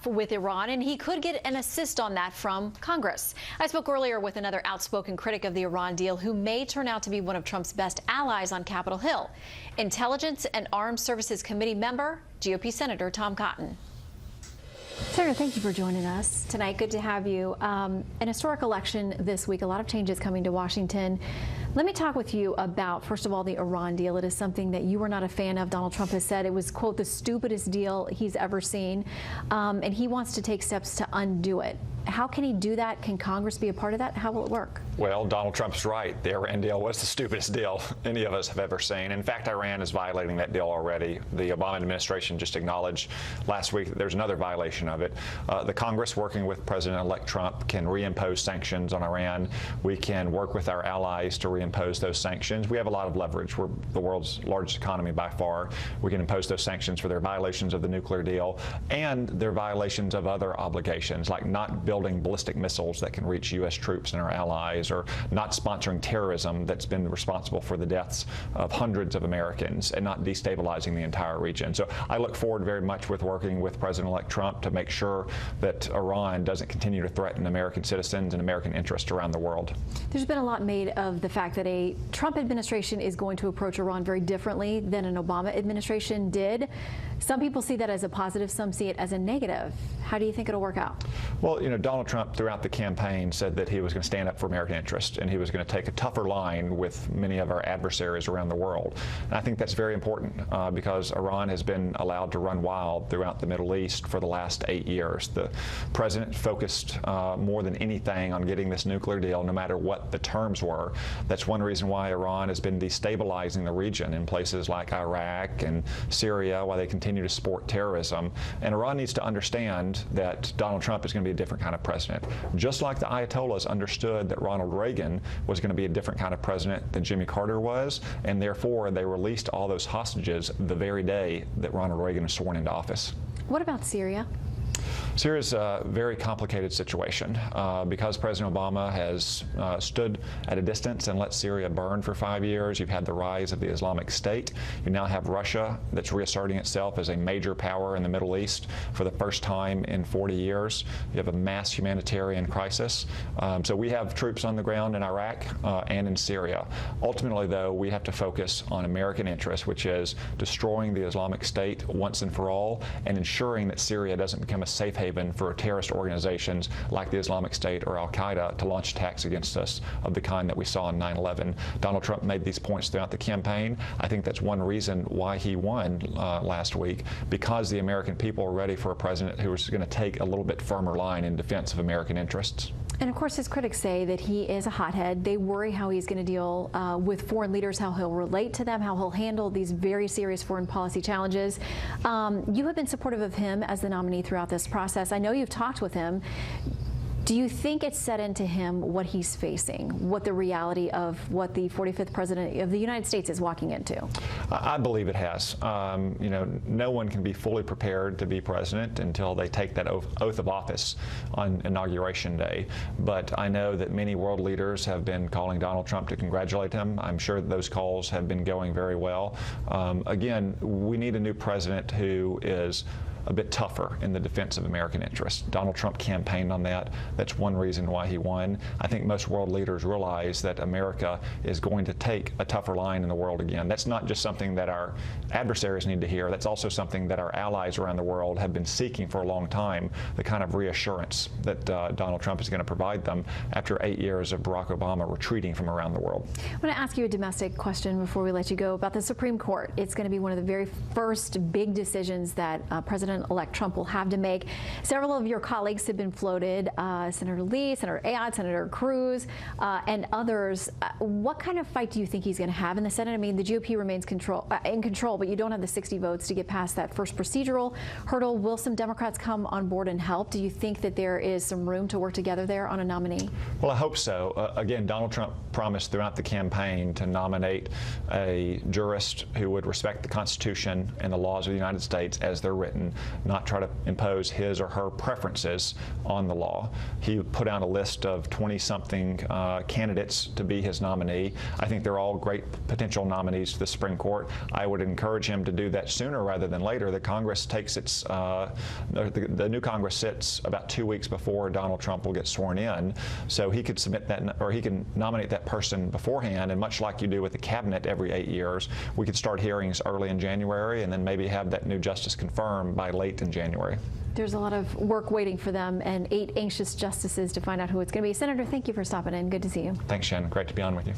with Iran, and he could get an assist on that from Congress. I spoke earlier with another outspoken critic of the Iran deal who may turn out to be one of Trump's best allies on Capitol Hill, Intelligence and Armed Services Committee member, GOP Senator Tom Cotton. Senator, thank you for joining us tonight. Good to have you. An historic election this week, a lot of changes coming to Washington. Let me talk with you about, first of all, the Iran deal. It is something that you were not a fan of. Donald Trump has said it was, quote, the stupidest deal he's ever seen, and he wants to take steps to undo it. How can he do that? Can Congress be a part of that? How will it work? Well, Donald Trump's right. The Iran deal was the stupidest deal any of us have ever seen. In fact, Iran is violating that deal already. The Obama administration just acknowledged last week that there's another violation of it. The Congress, working with President-elect Trump, can reimpose sanctions on Iran. We can work with our allies to reimpose those sanctions. We have a lot of leverage. We're the world's largest economy by far. We can impose those sanctions for their violations of the nuclear deal and their violations of other obligations, like not building ballistic missiles that can reach U.S. troops and our allies, or not sponsoring terrorism that's been responsible for the deaths of hundreds of Americans, and not destabilizing the entire region. So I look forward very much with working with President-elect Trump to make sure that Iran doesn't continue to threaten American citizens and American interests around the world. There's been a lot made of the fact that a Trump administration is going to approach Iran very differently than an Obama administration did. Some people see that as a positive, some see it as a negative. How do you think it'll work out? Well, you know, Donald Trump throughout the campaign said that he was going to stand up for American interests and he was going to take a tougher line with many of our adversaries around the world. And I think that's very important because Iran has been allowed to run wild throughout the Middle East for the last 8 years. The president focused more than anything on getting this nuclear deal, no matter what the terms were. That's one reason why Iran has been destabilizing the region in places like Iraq and Syria, while they continue to support terrorism. And Iran needs to understand that Donald Trump is going to be a different kind of president. Just like the Ayatollahs understood that Ronald Reagan was going to be a different kind of president than Jimmy Carter was, and therefore they released all those hostages the very day that Ronald Reagan was sworn into office. What about Syria? Syria is a very complicated situation because President Obama has stood at a distance and let Syria burn for 5 years. You've had the rise of the Islamic State. You now have Russia that's reasserting itself as a major power in the Middle East for the first time in 40 years. You have a mass humanitarian crisis. So we have troops on the ground in Iraq and in Syria. Ultimately, though, we have to focus on American interests, which is destroying the Islamic State once and for all and ensuring that Syria doesn't become a safe haven for terrorist organizations like the Islamic State or al-Qaeda to launch attacks against us of the kind that we saw in 9/11. Donald Trump made these points throughout the campaign. I think that's one reason why he won last week, because the American people are ready for a president who is going to take a little bit firmer line in defense of American interests. And of course, his critics say that he is a hothead. They worry how he's going to deal with foreign leaders, how he'll relate to them, how he'll handle these very serious foreign policy challenges. You have been supportive of him as the nominee throughout this process. I know you've talked with him. Do you think it's set into him what he's facing, what the reality of what the 45th president of the United States is walking into? I believe it has. You know, no one can be fully prepared to be president until they take that oath of office on Inauguration Day. But I know that many world leaders have been calling Donald Trump to congratulate him. I'm sure that those calls have been going very well. Again, we need a new president who is a bit tougher in the defense of American interests. Donald Trump campaigned on that. That's one reason why he won. I think most world leaders realize that America is going to take a tougher line in the world again. That's not just something that our adversaries need to hear. That's also something that our allies around the world have been seeking for a long time, the kind of reassurance that Donald Trump is going to provide them after 8 years of Barack Obama retreating from around the world. I want to ask you a domestic question before we let you go about the Supreme Court. It's going to be one of the very first big decisions that President-elect Trump will have to make. Several of your colleagues have been floated, Senator Lee, Senator Ayotte, Senator Cruz, and others. What kind of fight do you think he's going to have in the Senate? I mean, the GOP remains in control, but you don't have the 60 votes to get past that first procedural hurdle. Will some Democrats come on board and help? Do you think that there is some room to work together there on a nominee? Well, I hope so. Again, Donald Trump promised throughout the campaign to nominate a jurist who would respect the Constitution and the laws of the United States as they're written. not try to impose his or her preferences on the law. He put out a list of 20-something candidates to be his nominee. I think they're all great potential nominees to the Supreme Court. I would encourage him to do that sooner rather than later. The Congress takes its, the new Congress sits about 2 weeks before Donald Trump will get sworn in, so he could submit that, or he can nominate that person beforehand, and much like you do with the cabinet every 8 years, we could start hearings early in January and then maybe have that new justice confirmed by late in January. There's a lot of work waiting for them and 8 anxious justices to find out who it's going to be. Senator, thank you for stopping in. Good to see you. Thanks, Shannon. Great to be on with you.